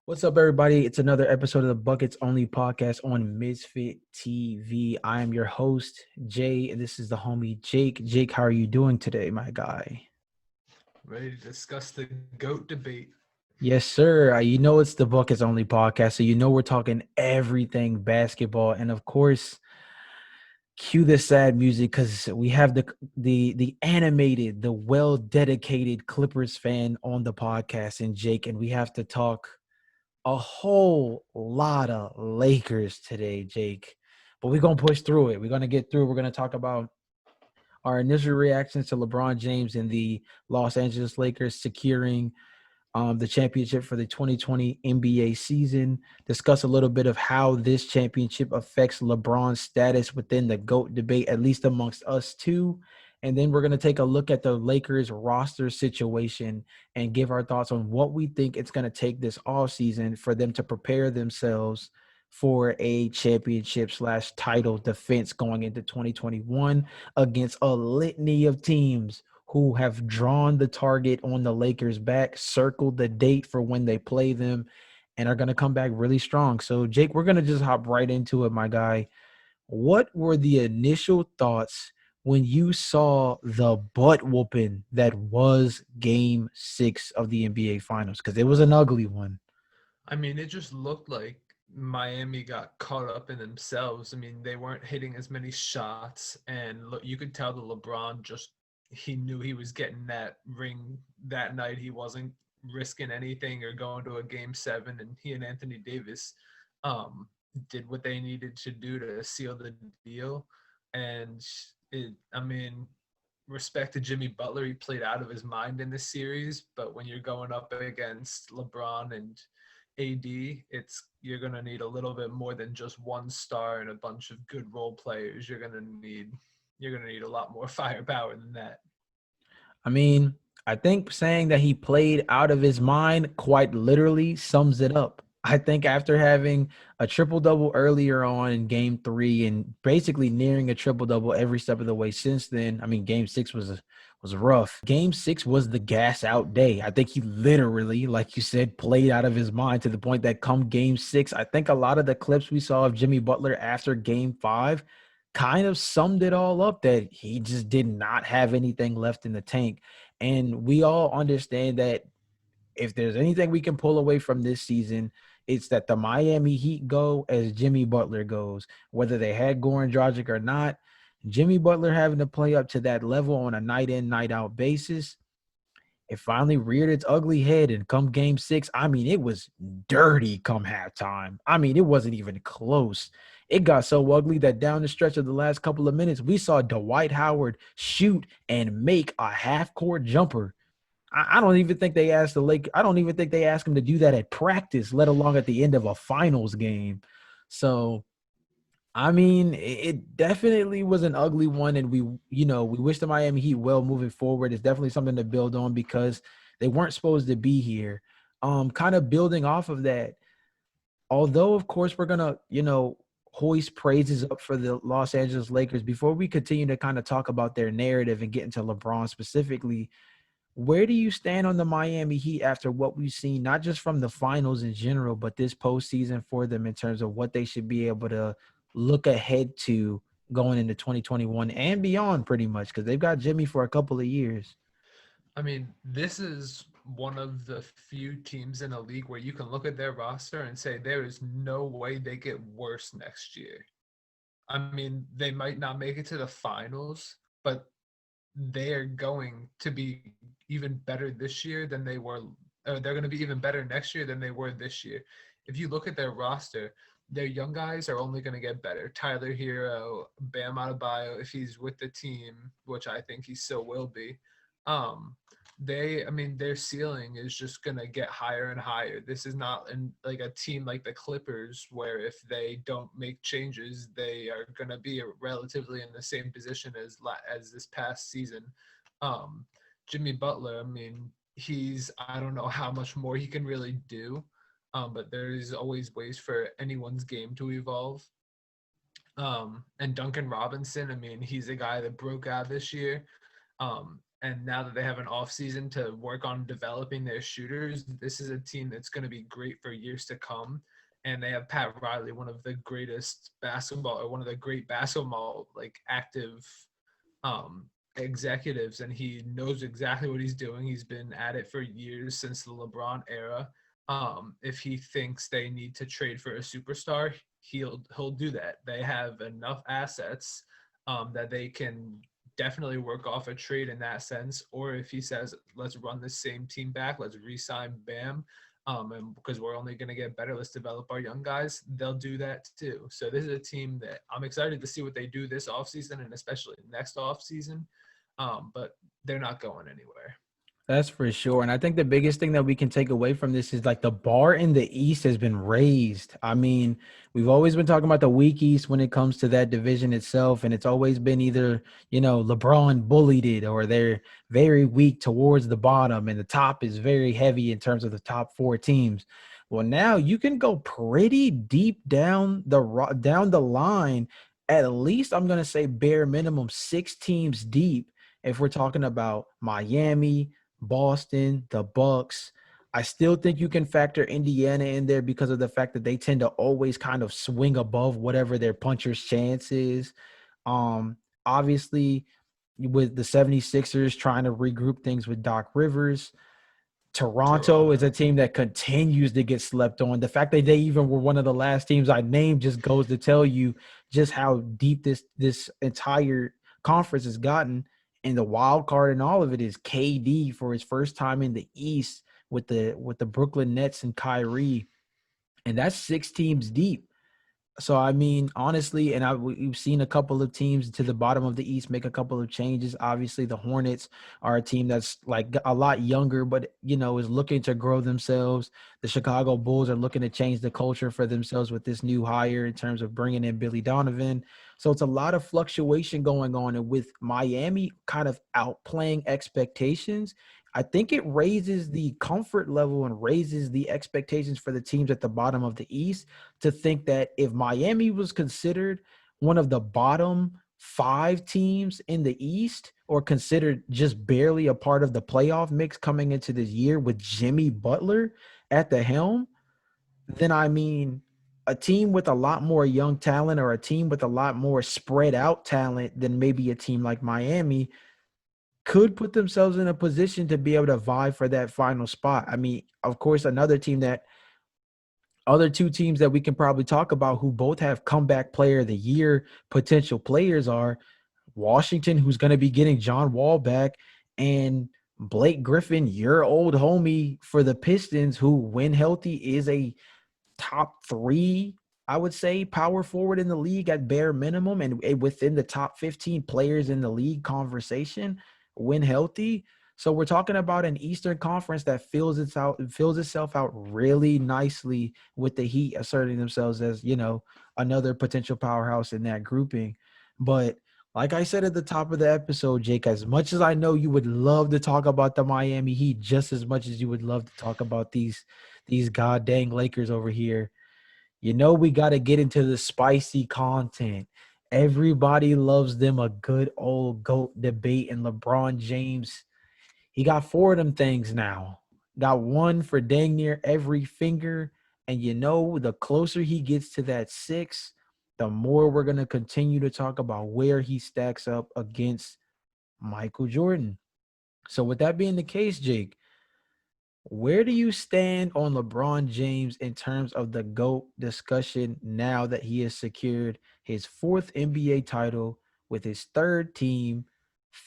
What's up, everybody? It's another episode of the Buckets Only podcast on Misfit TV. I am your host, Jay, and this is the homie Jake. Jake, how are you doing today, my guy? Ready to discuss the GOAT debate. Yes, sir. You know it's the Buckets Only podcast, so you know we're talking everything basketball, and of course, cue the sad music because we have the animated, the well dedicated Clippers fan on the podcast, and Jake, and we have to talk a whole lot of Lakers today, Jake. But we're going to push through it. We're going to get through. We're going to talk about our initial reactions to LeBron James and the Los Angeles Lakers securing the championship for the 2020 NBA season, discuss a little bit of how this championship affects LeBron's status within the GOAT debate, at least amongst us two. And then we're going to take a look at the Lakers roster situation and give our thoughts on what we think it's going to take this offseason for them to prepare themselves for a championship / title defense going into 2021 against a litany of teams who have drawn the target on the Lakers back, circled the date for when they play them, and are going to come back really strong. So, Jake, we're going to just hop right into it, my guy. What were the initial thoughts when you saw the butt whooping that was game 6 of the NBA Finals? Because it was an ugly one. I mean, it just looked like Miami got caught up in themselves. I mean, they weren't hitting as many shots, and look, you could tell that LeBron just he knew he was getting that ring that night. He wasn't risking anything or going to a game 7, and he and Anthony Davis did what they needed to do to seal the deal. And I mean, respect to Jimmy Butler. He played out of his mind in this series, but when you're going up against LeBron and AD, you're gonna need a little bit more than just one star and a bunch of good role players. You're gonna need a lot more firepower than that. I mean, I think saying that he played out of his mind quite literally sums it up. I think after having a triple double earlier on in game 3 and basically nearing a triple double every step of the way since then, I mean, game 6 was rough. Game 6 was the gas out day. I think he literally, like you said, played out of his mind to the point that come game 6, I think a lot of the clips we saw of Jimmy Butler after game 5 kind of summed it all up that he just did not have anything left in the tank. And we all understand that if there's anything we can pull away from this season, it's that the Miami Heat go as Jimmy Butler goes. Whether they had Goran Dragic or not, Jimmy Butler having to play up to that level on a night in, night out basis, it finally reared its ugly head. And come game 6, I mean, it was dirty come halftime. I mean, it wasn't even close. It got so ugly that down the stretch of the last couple of minutes, we saw Dwight Howard shoot and make a half-court jumper. I don't even think they asked I don't even think they asked him to do that at practice, let alone at the end of a finals game. So I mean, it definitely was an ugly one, and we wish the Miami Heat well moving forward. It's definitely something to build on because they weren't supposed to be here. Kind of building off of that, although of course we're gonna, hoist praises up for the Los Angeles Lakers. Before we continue to kind of talk about their narrative and get into LeBron specifically, where do you stand on the Miami Heat after what we've seen, not just from the finals in general, but this postseason for them in terms of what they should be able to look ahead to going into 2021 and beyond, pretty much, because they've got Jimmy for a couple of years. I mean, this is one of the few teams in a league where you can look at their roster and say there is no way they get worse next year. I mean, they might not make it to the finals, but they're going to be even better this year than they were. They're going to be even better next year than they were this year. If you look at their roster, their young guys are only going to get better. Tyler Hero, Bam Adebayo, if he's with the team, which I think he still will be. Um, I mean, their ceiling is just going to get higher and higher. This is not like a team like the Clippers where if they don't make changes, they are going to be relatively in the same position as this past season. Um, Jimmy Butler, I mean, I don't know how much more he can really do, but there's always ways for anyone's game to evolve. And Duncan Robinson, I mean, he's a guy that broke out this year. And now that they have an off season to work on developing their shooters, this is a team that's going to be great for years to come. And they have Pat Riley, one of the greatest basketball or one of the great basketball like active executives, and he knows exactly what he's doing. He's been at it for years since the LeBron era. If he thinks they need to trade for a superstar, he'll do that. They have enough assets that they can definitely work off a trade in that sense. Or if he says, let's run the same team back, let's re-sign Bam, and because we're only going to get better, let's develop our young guys, they'll do that too. So this is a team that I'm excited to see what they do this offseason and especially next offseason. But they're not going anywhere. That's for sure. And I think the biggest thing that we can take away from this is like the bar in the East has been raised. I mean, we've always been talking about the weak East when it comes to that division itself. And it's always been either, LeBron bullied it or they're very weak towards the bottom and the top is very heavy in terms of the top four teams. Well, now you can go pretty deep down the line. At least I'm going to say bare minimum 6 teams deep if we're talking about Miami, Boston, the Bucks. I still think you can factor Indiana in there because of the fact that they tend to always kind of swing above whatever their puncher's chance is. Obviously, with the 76ers trying to regroup things with Doc Rivers, Toronto is a Toronto. team that continues to get slept on. The fact that they even were one of the last teams I named just goes to tell you just how deep this entire conference has gotten. And the wild card in all of it is KD for his first time in the East with the Brooklyn Nets and Kyrie. And that's 6 teams deep. So, I mean, honestly, and we've seen a couple of teams to the bottom of the East make a couple of changes. Obviously, the Hornets are a team that's like a lot younger, but, is looking to grow themselves. The Chicago Bulls are looking to change the culture for themselves with this new hire in terms of bringing in Billy Donovan. So it's a lot of fluctuation going on. And with Miami kind of outplaying expectations, I think it raises the comfort level and raises the expectations for the teams at the bottom of the East to think that if Miami was considered one of the bottom 5 teams in the East or considered just barely a part of the playoff mix coming into this year with Jimmy Butler at the helm, then I mean, a team with a lot more young talent or a team with a lot more spread out talent than maybe a team like Miami could put themselves in a position to be able to vie for that final spot. I mean, of course, other 2 teams that we can probably talk about who both have comeback player of the year potential players are Washington, who's going to be getting John Wall back, and Blake Griffin, your old homie for the Pistons, who, when healthy, is a top 3, I would say, power forward in the league at bare minimum and within the top 15 players in the league conversation when healthy. So we're talking about an Eastern Conference that fills itself out really nicely with the Heat asserting themselves as, another potential powerhouse in that grouping. But like I said at the top of the episode, Jake, as much as I know you would love to talk about the Miami Heat just as much as you would love to talk about these god dang Lakers over here, we got to get into the spicy content. Everybody loves them a good old GOAT debate, and LeBron James, he got 4 of them things now. Got one for dang near every finger. And the closer he gets to that 6, the more we're going to continue to talk about where he stacks up against Michael Jordan. So with that being the case, Jake, where do you stand on LeBron James in terms of the GOAT discussion now that he has secured his 4th NBA title with his third team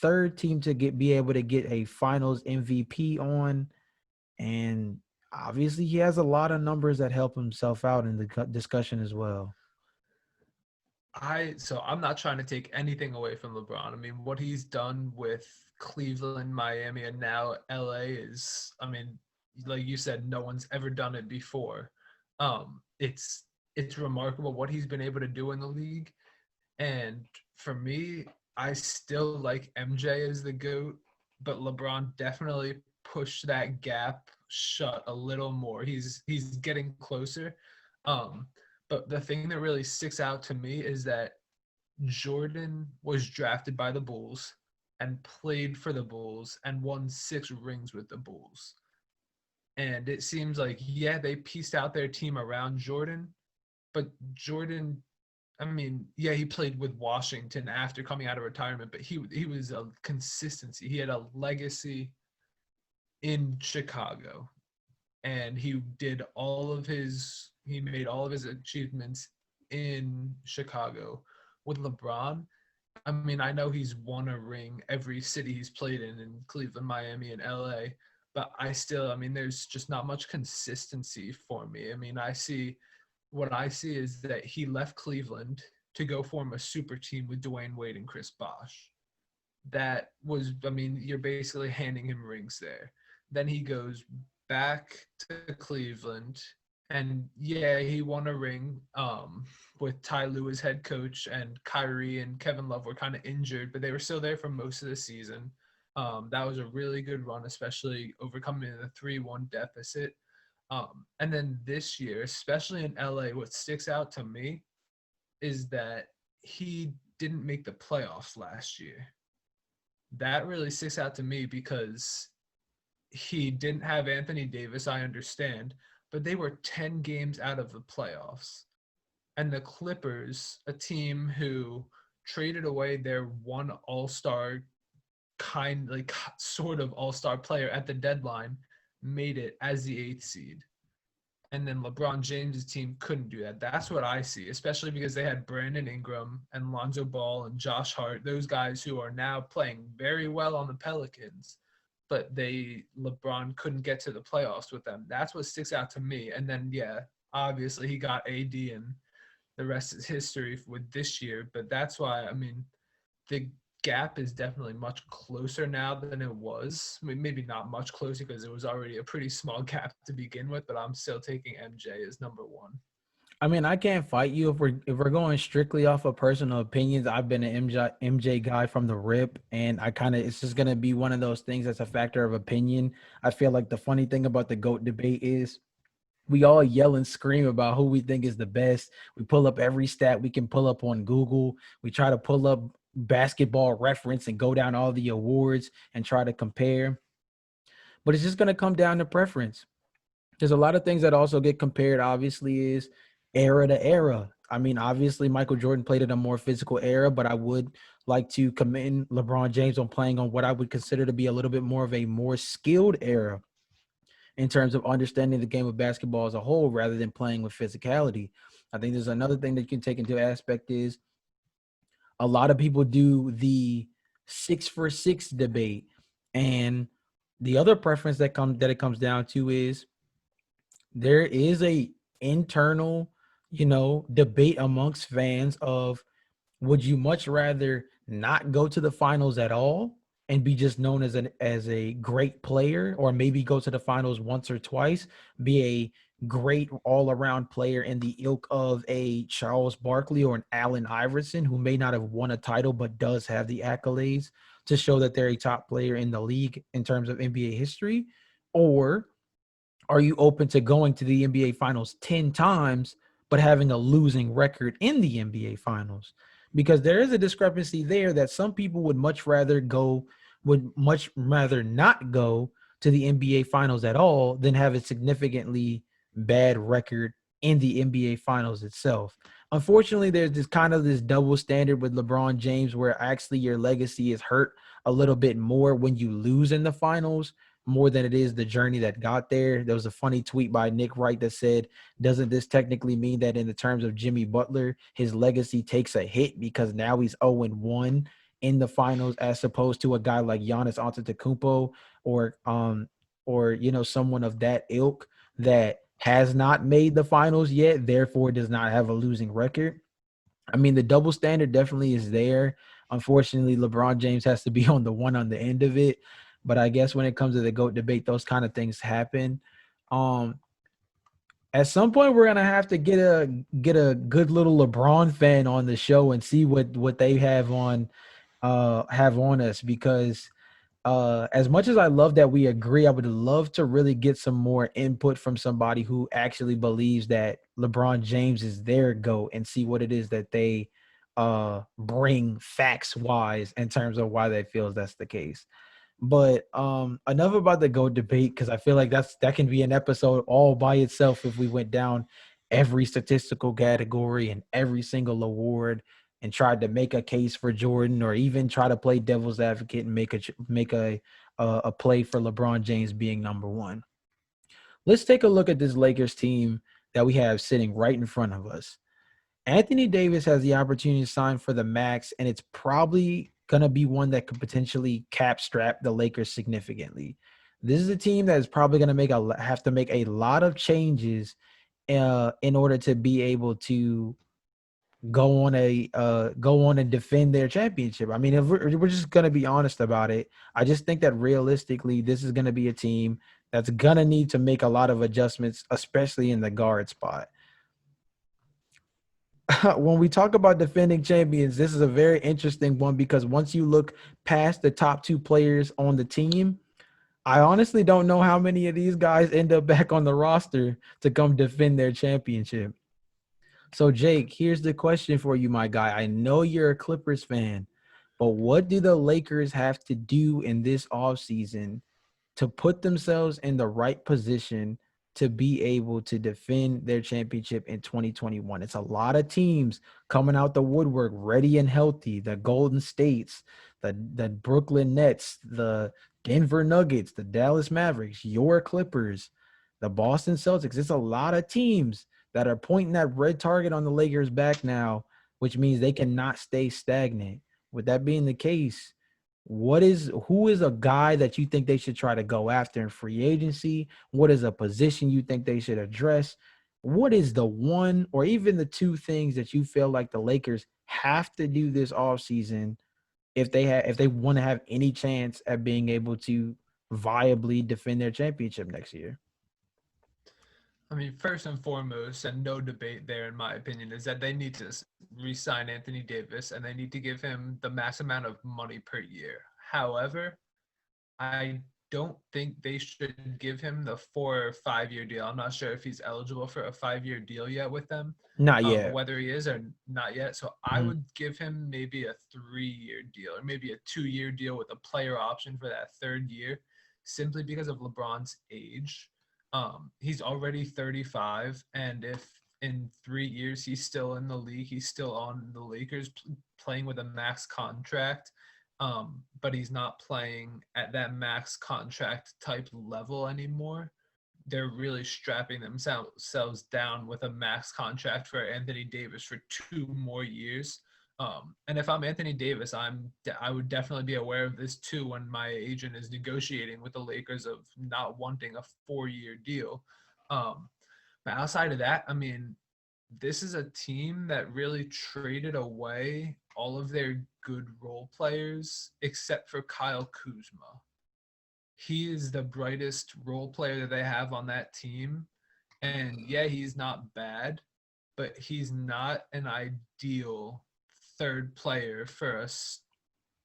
to be able to get a Finals MVP on, and obviously he has a lot of numbers that help himself out in the discussion as well. I'm not trying to take anything away from LeBron. I mean, what he's done with Cleveland, Miami, and now LA is, I mean, like you said, no one's ever done it before. It's remarkable what he's been able to do in the league. And for me, I still like MJ as the GOAT, but LeBron definitely pushed that gap shut a little more. He's getting closer. Um, but the thing that really sticks out to me is that Jordan was drafted by the Bulls. and played for the Bulls and won 6 rings with the Bulls. And it seems like, yeah, they pieced out their team around Jordan, but Jordan, I mean, yeah, he played with Washington after coming out of retirement, but he was a consistency. He had a legacy in Chicago, and he made all of his achievements in Chicago. With LeBron, I mean, I know he's won a ring every city he's played in Cleveland, Miami, and LA, but I mean, there's just not much consistency for me. I mean, what I see is that he left Cleveland to go form a super team with Dwayne Wade and Chris Bosh. That was, I mean, you're basically handing him rings there. Then he goes back to Cleveland, and yeah, he won a ring with Ty Lue as head coach, and Kyrie and Kevin Love were kind of injured, but they were still there for most of the season. That was a really good run, especially overcoming the 3-1 deficit. And then this year, especially in LA, what sticks out to me is that he didn't make the playoffs last year. That really sticks out to me because he didn't have Anthony Davis, I understand, but they were 10 games out of the playoffs. And the Clippers, a team who traded away their one all-star sort of all-star player at the deadline, made it as the 8th seed. And then LeBron James' team couldn't do that. That's what I see, especially because they had Brandon Ingram and Lonzo Ball and Josh Hart, those guys who are now playing very well on the Pelicans, but LeBron couldn't get to the playoffs with them. That's what sticks out to me. And then, yeah, obviously he got AD, and the rest is history with this year. But that's why, I mean, the gap is definitely much closer now than it was. I mean, maybe not much closer because it was already a pretty small gap to begin with, but I'm still taking MJ as number one. I mean, I can't fight you if we're going strictly off of personal opinions. I've been an MJ guy from the rip, and it's just gonna be one of those things that's a factor of opinion. I feel like the funny thing about the GOAT debate is we all yell and scream about who we think is the best. We pull up every stat we can pull up on Google. We try to pull up basketball reference and go down all the awards and try to compare. But it's just going to come down to preference. There's a lot of things that also get compared, obviously, is era to era. I mean, obviously, Michael Jordan played in a more physical era, but I would like to commend LeBron James on playing on what I would consider to be a little bit more of a more skilled era in terms of understanding the game of basketball as a whole rather than playing with physicality. I think there's another thing that you can take into aspect is a lot of people do the 6 for 6 debate, and the other preference that it comes down to is there is a internal, debate amongst fans of would you much rather not go to the finals at all and be just known as a great player, or maybe go to the finals once or twice, be a great all-around player in the ilk of a Charles Barkley or an Allen Iverson, who may not have won a title but does have the accolades to show that they're a top player in the league in terms of NBA history? Or are you open to going to the NBA finals 10 times but having a losing record in the NBA finals? Because there is a discrepancy there that some people would much rather not go to the NBA finals at all than have a significantly bad record in the NBA finals itself. Unfortunately, there's this double standard with LeBron James where actually your legacy is hurt a little bit more when you lose in the finals more than it is the journey that got there. There was a funny tweet by Nick Wright that said, doesn't this technically mean that in the terms of Jimmy Butler, his legacy takes a hit because now he's 0-1 in the finals as opposed to a guy like Giannis Antetokounmpo or someone of that ilk that has not made the finals yet, therefore does not have a losing record? I mean, the double standard definitely is there. Unfortunately, LeBron James has to be on the end of it. But I guess when it comes to the GOAT debate, those kind of things happen. At some point, we're gonna have to get a good little LeBron fan on the show and see what they have on us, because as much as I love that we agree, I would love to really get some more input from somebody who actually believes that LeBron James is their GOAT and see what it is that they bring facts wise in terms of why they feels that's the case. But enough about the GOAT debate, because I feel like that can be an episode all by itself if we went down every statistical category and every single award and tried to make a case for Jordan, or even try to play devil's advocate and make a play for LeBron James being number one. Let's take a look at this Lakers team that we have sitting right in front of us. Anthony Davis has the opportunity to sign for the max, and it's probably going to be one that could potentially cap strap the Lakers significantly. This is a team that is probably going to have to make a lot of changes in order to be able to go on and defend their championship. I mean, if we're just going to be honest about it, I just think that realistically, this is going to be a team that's going to need to make a lot of adjustments, especially in the guard spot. When we talk about defending champions, this is a very interesting one because once you look past the top two players on the team, I honestly don't know how many of these guys end up back on the roster to come defend their championship. So, Jake, here's the question for you, my guy. I know you're a Clippers fan, but what do the Lakers have to do in this offseason to put themselves in the right position to be able to defend their championship in 2021? It's a lot of teams coming out the woodwork ready and healthy. The Golden States, the Brooklyn Nets, the Denver Nuggets, the Dallas Mavericks, your Clippers, the Boston Celtics. It's a lot of teams that are pointing that red target on the Lakers back now, which means they cannot stay stagnant. With that being the case, who is a guy that you think they should try to go after in free agency? What is a position you think they should address? What is the one or even the two things that you feel like the Lakers have to do this offseason if they want to have any chance at being able to viably defend their championship next year? I mean, first and foremost, and no debate there, in my opinion, is that they need to re-sign Anthony Davis and they need to give him the max amount of money per year. However, I don't think they should give him the 4 or 5 year deal. I'm not sure if he's eligible for a 5 year deal yet with them, Not yet. whether he is or not yet. So I Mhm. would give him maybe a 3 year deal or maybe a 2 year deal with a player option for that third year, simply because of LeBron's age. He's already 35, and if in 3 years he's still in the league, he's still on the Lakers playing with a max contract, but he's not playing at that max contract type level anymore. They're really strapping themselves down with a max contract for Anthony Davis for 2 more years. And if I'm Anthony Davis, I would definitely be aware of this too when my agent is negotiating with the Lakers of not wanting a 4 year deal. Um, but outside of that, I mean, this is a team that really traded away all of their good role players except for Kyle Kuzma. He is the brightest role player that they have on that team. And yeah, he's not bad, but he's not an ideal third player for a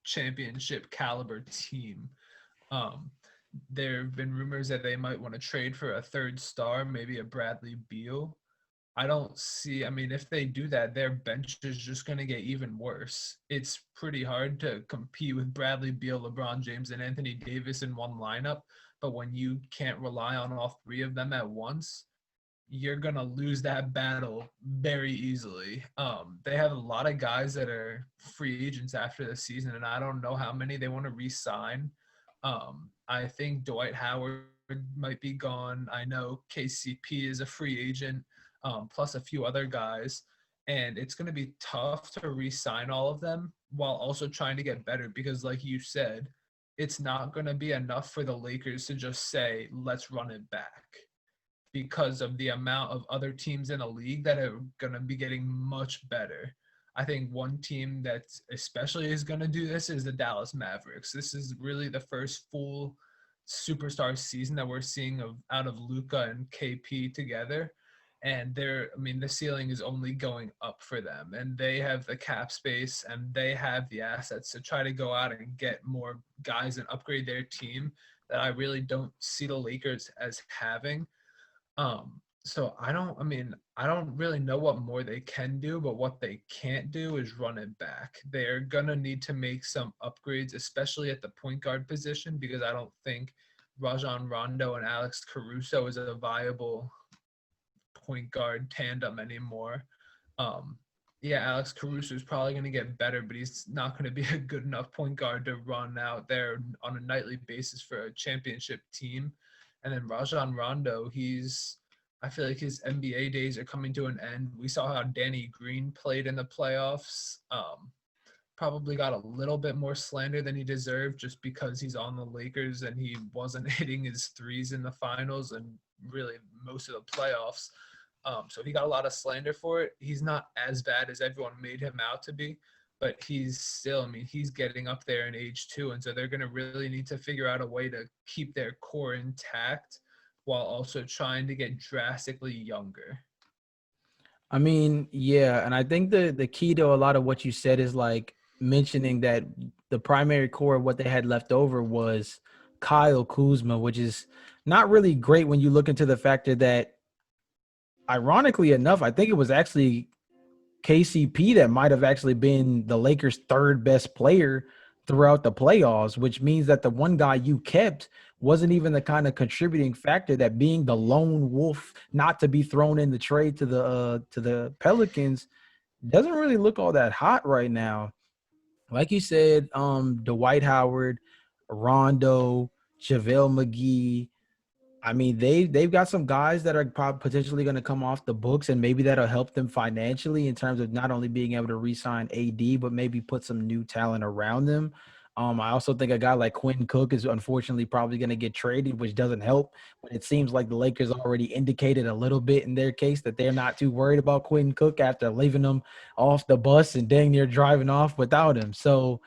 championship caliber team. Um, there have been rumors that they might want to trade for a third star, maybe a Bradley Beal. I don't see, I mean, if they do that, their bench is just going to get even worse. It's pretty hard to compete with Bradley Beal, LeBron James, and Anthony Davis in one lineup. But when you can't rely on all three of them at once, you're going to lose that battle very easily. They have a lot of guys that are free agents after the season, and I don't know how many they want to re-sign. I think Dwight Howard might be gone. I know KCP is a free agent, plus a few other guys. And it's going to be tough to re-sign all of them while also trying to get better because, like you said, it's not going to be enough for the Lakers to just say, let's run it back, because of the amount of other teams in the league that are going to be getting much better. I think one team that especially is going to do this is the Dallas Mavericks. This is really the first full superstar season that we're seeing out of Luka and KP together. And I mean, the ceiling is only going up for them. And they have the cap space and they have the assets to try to go out and get more guys and upgrade their team that I really don't see the Lakers as having. So I don't really know what more they can do, but what they can't do is run it back. They're gonna need to make some upgrades, especially at the point guard position, because I don't think Rajon Rondo and Alex Caruso is a viable point guard tandem anymore. Um, yeah, Alex Caruso is probably going to get better, but he's not going to be a good enough point guard to run out there on a nightly basis for a championship team. And then Rajon Rondo, I feel like his NBA days are coming to an end. We saw how Danny Green played in the playoffs. Probably got a little bit more slander than he deserved just because he's on the Lakers and he wasn't hitting his threes in the finals and really most of the playoffs. So he got a lot of slander for it. He's not as bad as everyone made him out to be, but he's still, he's getting up there in age too. And so they're going to really need to figure out a way to keep their core intact while also trying to get drastically younger. I mean, yeah, and I think the key to a lot of what you said is like mentioning that the primary core of what they had left over was Kyle Kuzma, which is not really great when you look into the factor that, ironically enough, I think it was actually KCP that might have actually been the Lakers' third best player throughout the playoffs, which means that the one guy you kept wasn't even the kind of contributing factor that being the lone wolf not to be thrown in the trade to the Pelicans doesn't really look all that hot right now. Like you said, Dwight Howard, Rondo, JaVale McGee, I mean, they've got some guys that are potentially going to come off the books, and maybe that'll help them financially in terms of not only being able to re-sign AD, but maybe put some new talent around them. I also think a guy like Quentin Cook is unfortunately probably going to get traded, which doesn't help when it seems like the Lakers already indicated a little bit in their case that they're not too worried about Quentin Cook after leaving them off the bus and dang near driving off without him. So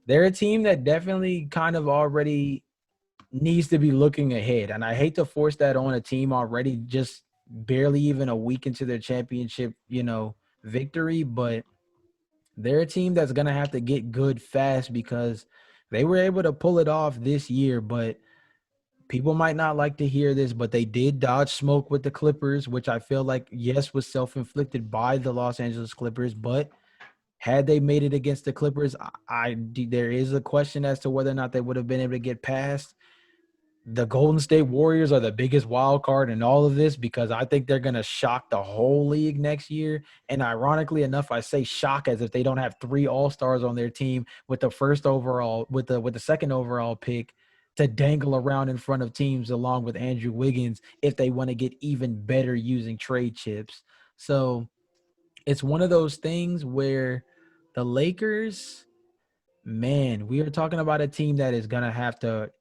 they're a team that definitely kind of already needs to be looking ahead. And I hate to force that on a team already just barely even a week into their championship, victory, but they're a team that's going to have to get good fast because they were able to pull it off this year, but people might not like to hear this, but they did dodge smoke with the Clippers, which I feel like, yes, was self-inflicted by the Los Angeles Clippers, but had they made it against the Clippers, there is a question as to whether or not they would have been able to get past. The Golden State Warriors are the biggest wild card in all of this because I think they're going to shock the whole league next year. And ironically enough, I say shock as if they don't have three All-Stars on their team with the first overall, with the second overall pick to dangle around in front of teams along with Andrew Wiggins if they want to get even better using trade chips. So it's one of those things where the Lakers, man, we are talking about a team that is going to have to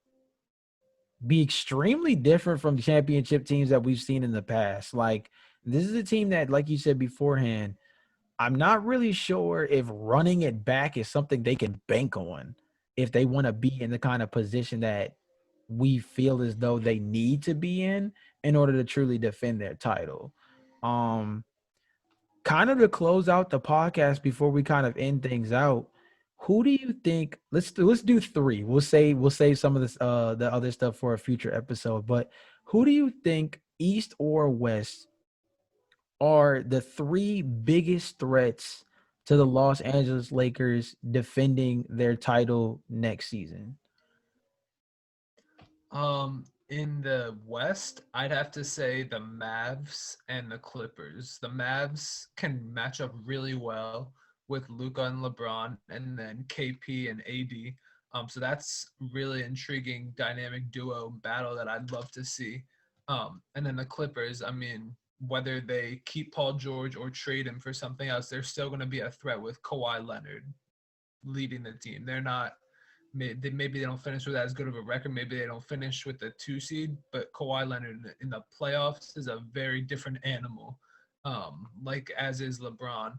be extremely different from championship teams that we've seen in the past. Like, this is a team that, like you said beforehand, I'm not really sure if running it back is something they can bank on if they want to be in the kind of position that we feel as though they need to be in order to truly defend their title. Um, Kind of to close out the podcast before we kind of end things out, who do you think, let's do three. We'll save some of this the other stuff for a future episode, but who do you think, East or West, are the three biggest threats to the Los Angeles Lakers defending their title next season? In the West, I'd have to say the Mavs and the Clippers. The Mavs can match up really well with Luca and LeBron, and then KP and AD. So that's really intriguing dynamic duo battle that I'd love to see. And then the Clippers, whether they keep Paul George or trade him for something else, they're still going to be a threat with Kawhi Leonard leading the team. They're not maybe they don't finish with as good of a record. Maybe they don't finish with the 2 seed, but Kawhi Leonard in the playoffs is a very different animal, like as is LeBron.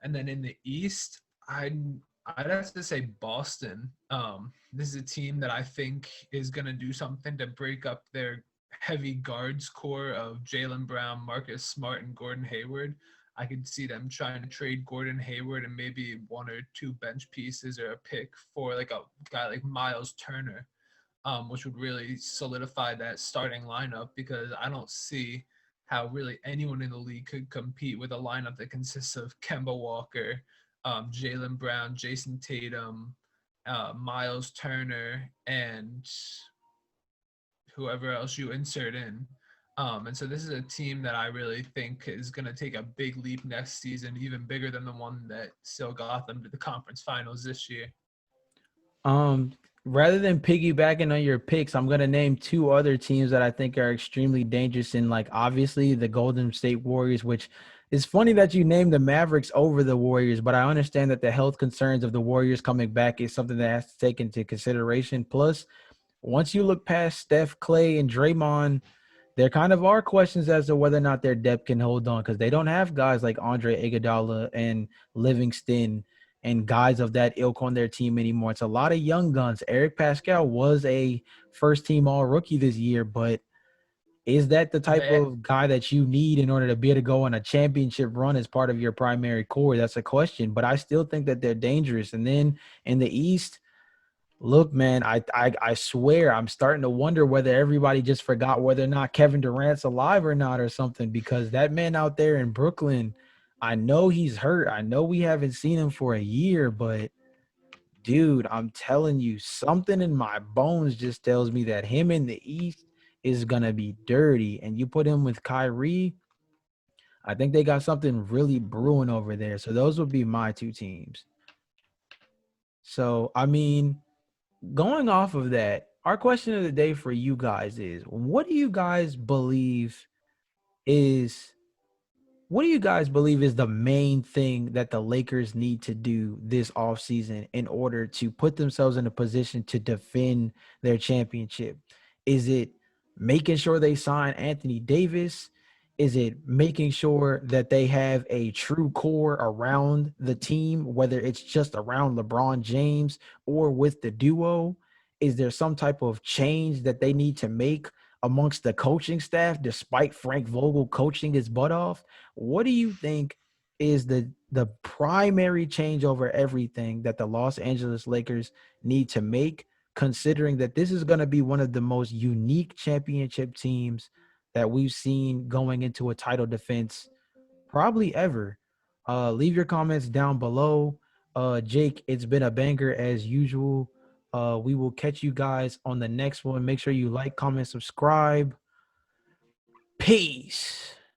And then in the East, I'd have to say Boston. This is a team that I think is going to do something to break up their heavy guards core of Jaylen Brown, Marcus Smart, and Gordon Hayward. I could see them trying to trade Gordon Hayward and maybe one or two bench pieces or a pick for like a guy like Miles Turner, which would really solidify that starting lineup because I don't see how really anyone in the league could compete with a lineup that consists of Kemba Walker, Jaylen Brown, Jason Tatum, Miles Turner, and whoever else you insert in. And so this is a team that I really think is going to take a big leap next season, even bigger than the one that still got them to the conference finals this year. Um, Rather than piggybacking on your picks, I'm gonna name two other teams that I think are extremely dangerous. And like obviously the Golden State Warriors, which is funny that you named the Mavericks over the Warriors, but I understand that the health concerns of the Warriors coming back is something that has to take into consideration. Plus, once you look past Steph, Clay, and Draymond, there kind of are questions as to whether or not their depth can hold on because they don't have guys like Andre Iguodala and Livingston and guys of that ilk on their team anymore. It's a lot of young guns. Eric Pascal was a first team all rookie this year, but is that the type They of guy that you need in order to be able to go on a championship run as part of your primary core? That's a question, but I still think that they're dangerous. And then in the East, look, man, I swear I'm starting to wonder whether everybody just forgot whether or not Kevin Durant's alive or not or something, because that man out there in Brooklyn, I know he's hurt. I know we haven't seen him for a year, but dude, I'm telling you, something in my bones just tells me that him in the East is gonna be dirty. And you put him with Kyrie, I think they got something really brewing over there. So those would be my two teams. So I mean, going off of that, our question of the day for you guys is is what do you guys believe is the main thing that the Lakers need to do this offseason in order to put themselves in a position to defend their championship? Is it making sure they sign Anthony Davis? Is it making sure that they have a true core around the team, whether it's just around LeBron James or with the duo? Is there some type of change that they need to make amongst the coaching staff, despite Frank Vogel coaching his butt off? What do you think is the primary change over everything that the Los Angeles Lakers need to make, considering that this is going to be one of the most unique championship teams that we've seen going into a title defense probably ever? Leave your comments down below. Jake, it's been a banger as usual. We will catch you guys on the next one. Make sure you like, comment, subscribe. Peace.